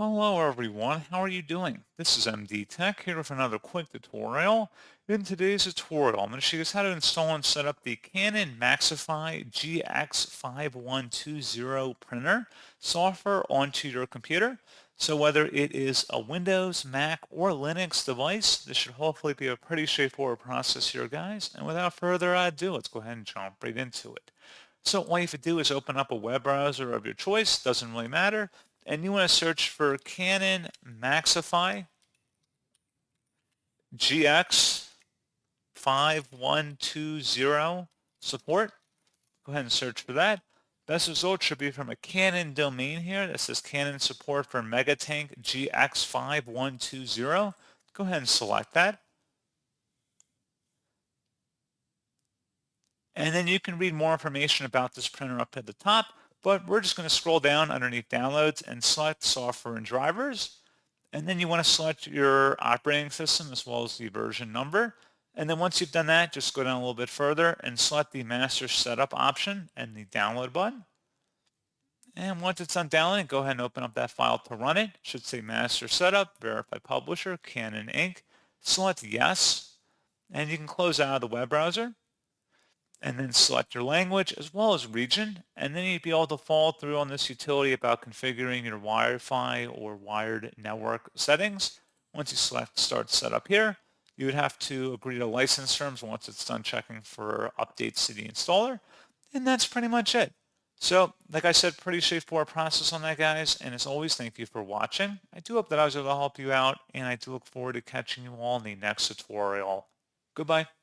Hello everyone, how are you doing? This is MD Tech here with another quick tutorial. In today's tutorial, I'm going to show you guys how to install and set up the Canon MAXIFY GX5120 printer software onto your computer. So whether it is a Windows, Mac, or Linux device, this should hopefully be a pretty straightforward process here, guys. And without further ado, let's go ahead and jump right into it. So all you have to do is open up a web browser of your choice, doesn't really matter, and you want to search for Canon MAXIFY GX5120 support. Go ahead and search for that. Best result should be from a Canon domain here that says Canon support for Megatank GX5120. Go ahead and select that. And then you can read more information about this printer up at the top, but we're just going to scroll down underneath downloads and select software and drivers. And then you want to select your operating system as well as the version number. And then once you've done that, just go down a little bit further and select the master setup option and the download button. And once it's done downloading, go ahead and open up that file to run it. It should say master setup, verify publisher, Canon Inc. Select yes, and you can close out of the web browser and then select your language as well as region, and then you'd be able to follow through on this utility about configuring your Wi-Fi or wired network settings. Once you select Start Setup here, you would have to agree to license terms once it's done checking for updates to the installer, and that's pretty much it. So, like I said, pretty straightforward process on that, guys, and as always, thank you for watching. I do hope that I was able to help you out, and I do look forward to catching you all in the next tutorial. Goodbye.